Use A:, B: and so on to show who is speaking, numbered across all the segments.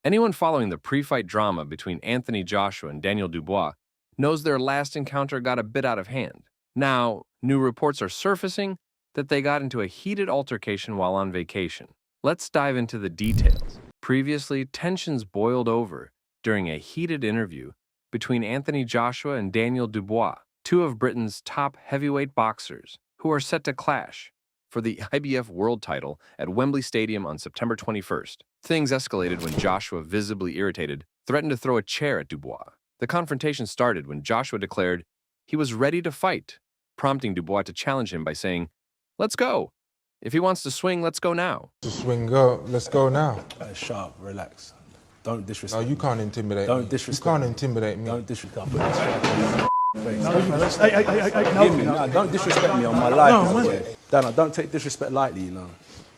A: Anyone following the pre-fight drama between Anthony Joshua and Daniel Dubois knows their last encounter got a bit out of hand. Now, new reports are surfacing that they got into a heated altercation while on vacation. Let's dive into the details. Previously, tensions boiled over during a heated interview between Anthony Joshua and Daniel Dubois, two of Britain's top heavyweight boxers, who are set to clash for the IBF World title at Wembley Stadium on September 21st. Things escalated when Joshua, visibly irritated, threatened to throw a chair at Dubois. The confrontation started when Joshua declared he was ready to fight, prompting Dubois to challenge him by saying, "Let's go. If he wants to swing, let's go now."
B: To swing, go. Let's go now.
C: Sharp, relax. Don't disrespect.
B: No, you can't intimidate me.
C: Don't disrespect.
B: You can't intimidate me.
C: Don't disrespect.
D: Hey,
C: Don't disrespect me on my life. Dana, don't take disrespect lightly, you know.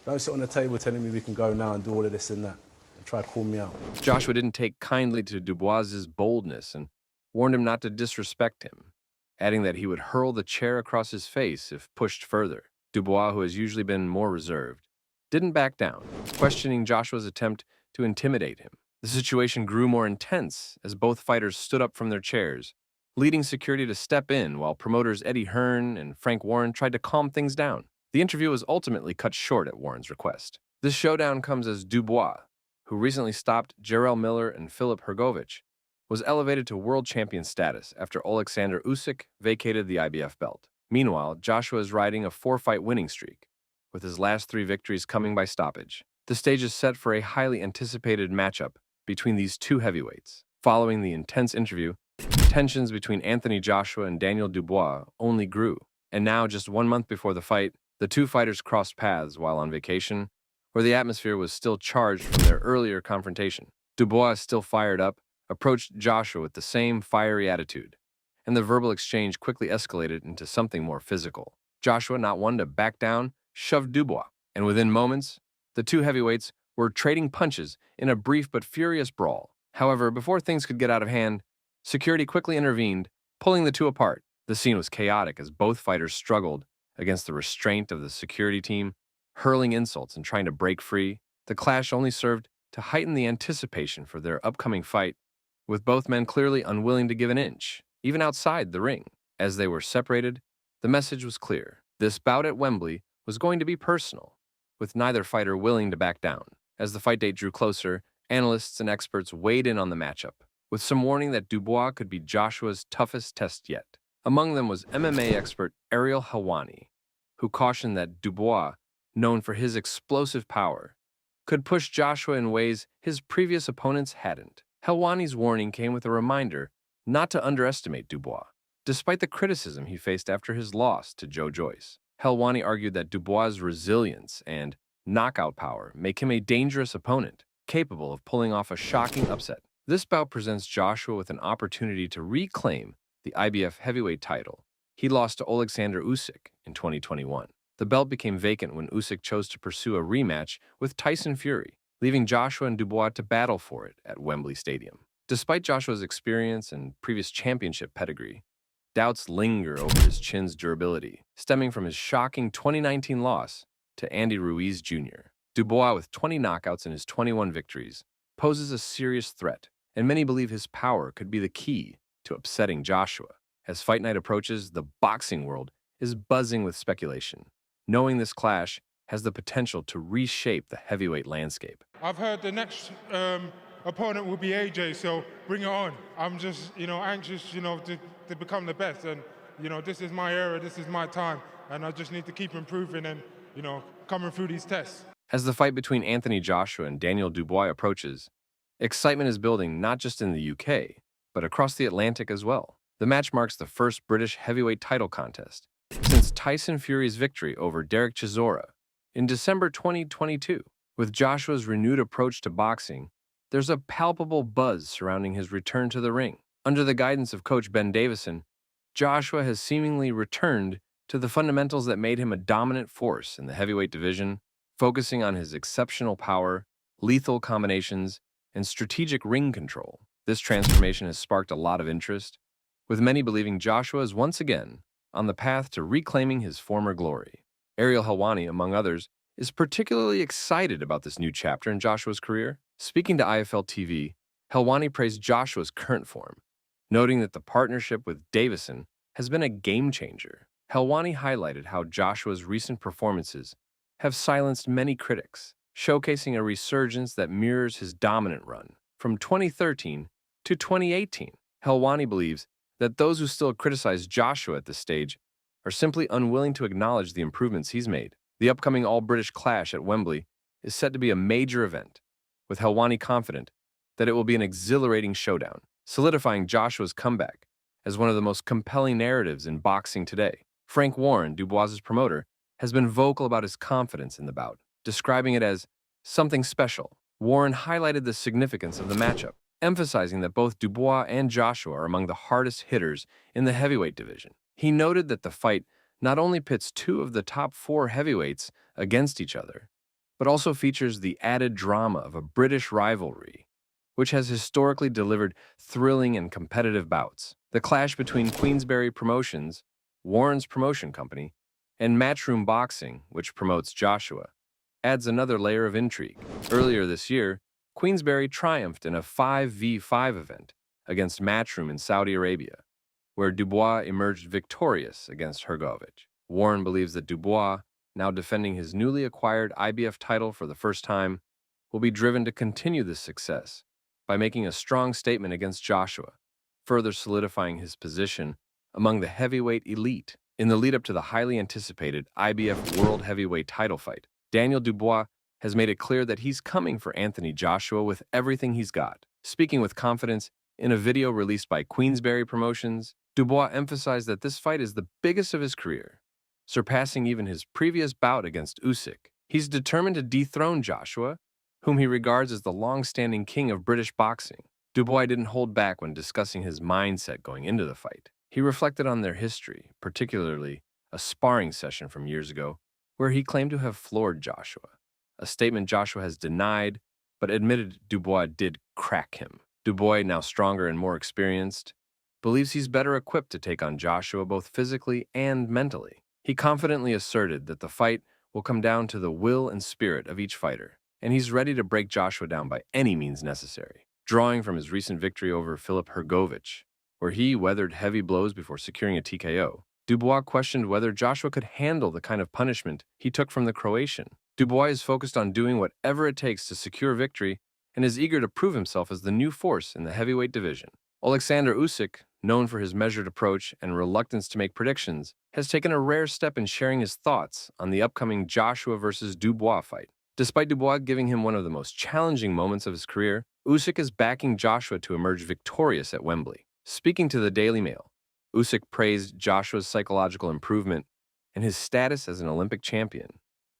C: Don't sit on the table telling me we can go now and do all of this and that. And try to call me out.
A: Joshua didn't take kindly to Dubois's boldness and warned him not to disrespect him, adding that he would hurl the chair across his face if pushed further. Dubois, who has usually been more reserved, didn't back down, questioning Joshua's attempt to intimidate him. The situation grew more intense as both fighters stood up from their chairs, leading security to step in while promoters Eddie Hearn and Frank Warren tried to calm things down. The interview was ultimately cut short at Warren's request. This showdown comes as Dubois, who recently stopped Jarrell Miller and Filip Hrgovic, was elevated to world champion status after Oleksandr Usyk vacated the IBF belt. Meanwhile, Joshua is riding a 4-fight winning streak, with his last 3 victories coming by stoppage. The stage is set for a highly anticipated matchup between these two heavyweights. Following the intense interview, tensions between Anthony Joshua and Daniel Dubois only grew. And now, just 1 month before the fight, the two fighters crossed paths while on vacation, where the atmosphere was still charged from their earlier confrontation. Dubois, still fired up, approached Joshua with the same fiery attitude, and the verbal exchange quickly escalated into something more physical. Joshua, not one to back down, shoved Dubois, and within moments, the two heavyweights were trading punches in a brief but furious brawl. However, before things could get out of hand, security quickly intervened, pulling the two apart. The scene was chaotic as both fighters struggled against the restraint of the security team, hurling insults and trying to break free. The clash only served to heighten the anticipation for their upcoming fight, with both men clearly unwilling to give an inch, even outside the ring. As they were separated, the message was clear. This bout at Wembley was going to be personal, with neither fighter willing to back down. As the fight date drew closer, analysts and experts weighed in on the matchup, with some warning that Dubois could be Joshua's toughest test yet. Among them was MMA expert Ariel Helwani, who cautioned that Dubois, known for his explosive power, could push Joshua in ways his previous opponents hadn't. Helwani's warning came with a reminder not to underestimate Dubois, despite the criticism he faced after his loss to Joe Joyce. Helwani argued that Dubois' resilience and knockout power make him a dangerous opponent, capable of pulling off a shocking upset. This bout presents Joshua with an opportunity to reclaim the IBF heavyweight title he lost to Oleksandr Usyk in 2021. The belt became vacant when Usyk chose to pursue a rematch with Tyson Fury, leaving Joshua and Dubois to battle for it at Wembley Stadium. Despite Joshua's experience and previous championship pedigree, doubts linger over his chin's durability, stemming from his shocking 2019 loss to Andy Ruiz Jr. Dubois, with 20 knockouts in his 21 victories, poses a serious threat, and many believe his power could be the key to upsetting Joshua. As fight night approaches, the boxing world is buzzing with speculation, knowing this clash has the potential to reshape the heavyweight landscape.
E: I've heard the next opponent will be AJ, so bring it on. I'm just, anxious, to become the best. And, this is my era, this is my time, and I just need to keep improving and, coming through these tests.
A: As the fight between Anthony Joshua and Daniel Dubois approaches, excitement is building not just in the UK, but across the Atlantic as well. The match marks the first British heavyweight title contest since Tyson Fury's victory over Derek Chisora in December 2022. With Joshua's renewed approach to boxing, there's a palpable buzz surrounding his return to the ring. Under the guidance of coach Ben Davison, Joshua has seemingly returned to the fundamentals that made him a dominant force in the heavyweight division, focusing on his exceptional power, lethal combinations, and strategic ring control. This transformation has sparked a lot of interest, with many believing Joshua is once again on the path to reclaiming his former glory. Ariel Helwani, among others, is particularly excited about this new chapter in Joshua's career. Speaking to IFL TV, Helwani praised Joshua's current form, noting that the partnership with Davison has been a game changer. Helwani highlighted how Joshua's recent performances have silenced many critics, showcasing a resurgence that mirrors his dominant run from 2013 to 2018. Helwani believes that those who still criticize Joshua at this stage are simply unwilling to acknowledge the improvements he's made. The upcoming All-British clash at Wembley is set to be a major event, with Helwani confident that it will be an exhilarating showdown, solidifying Joshua's comeback as one of the most compelling narratives in boxing today. Frank Warren, Dubois' promoter, has been vocal about his confidence in the bout, describing it as something special. Warren highlighted the significance of the matchup, emphasizing that both Dubois and Joshua are among the hardest hitters in the heavyweight division. He noted that the fight not only pits two of the top 4 heavyweights against each other, but also features the added drama of a British rivalry, which has historically delivered thrilling and competitive bouts. The clash between Queensberry Promotions, Warren's promotion company, and Matchroom Boxing, which promotes Joshua, adds another layer of intrigue. Earlier this year, Queensberry triumphed in a 5v5 event against Matchroom in Saudi Arabia, where Dubois emerged victorious against Hrgovic. Warren believes that Dubois, now defending his newly acquired IBF title for the first time, will be driven to continue this success by making a strong statement against Joshua, further solidifying his position among the heavyweight elite. In the lead-up to the highly anticipated IBF World Heavyweight title fight, Daniel Dubois has made it clear that he's coming for Anthony Joshua with everything he's got. Speaking with confidence in a video released by Queensberry Promotions, Dubois emphasized that this fight is the biggest of his career, surpassing even his previous bout against Usyk. He's determined to dethrone Joshua, whom he regards as the long-standing king of British boxing. Dubois didn't hold back when discussing his mindset going into the fight. He reflected on their history, particularly a sparring session from years ago, where he claimed to have floored Joshua, a statement Joshua has denied, but admitted Dubois did crack him. Dubois, now stronger and more experienced, believes he's better equipped to take on Joshua both physically and mentally. He confidently asserted that the fight will come down to the will and spirit of each fighter, and he's ready to break Joshua down by any means necessary. Drawing from his recent victory over Filip Hrgovic, where he weathered heavy blows before securing a TKO, Dubois questioned whether Joshua could handle the kind of punishment he took from the Croatian. Dubois is focused on doing whatever it takes to secure victory and is eager to prove himself as the new force in the heavyweight division. Alexander Usyk, known for his measured approach and reluctance to make predictions, has taken a rare step in sharing his thoughts on the upcoming Joshua versus Dubois fight. Despite Dubois giving him one of the most challenging moments of his career, Usyk is backing Joshua to emerge victorious at Wembley. Speaking to the Daily Mail, Usyk praised Joshua's psychological improvement and his status as an Olympic champion,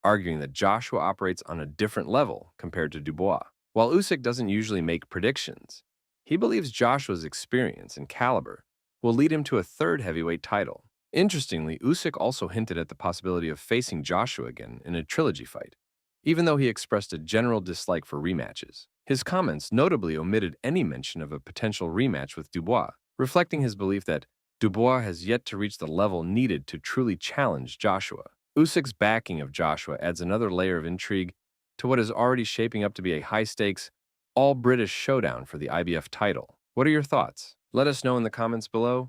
A: arguing that Joshua operates on a different level compared to Dubois. While Usyk doesn't usually make predictions, he believes Joshua's experience and caliber will lead him to a third heavyweight title. Interestingly, Usyk also hinted at the possibility of facing Joshua again in a trilogy fight, even though he expressed a general dislike for rematches. His comments notably omitted any mention of a potential rematch with Dubois, reflecting his belief that Dubois has yet to reach the level needed to truly challenge Joshua. Usyk's backing of Joshua adds another layer of intrigue to what is already shaping up to be a high-stakes, all-British showdown for the IBF title. What are your thoughts? Let us know in the comments below.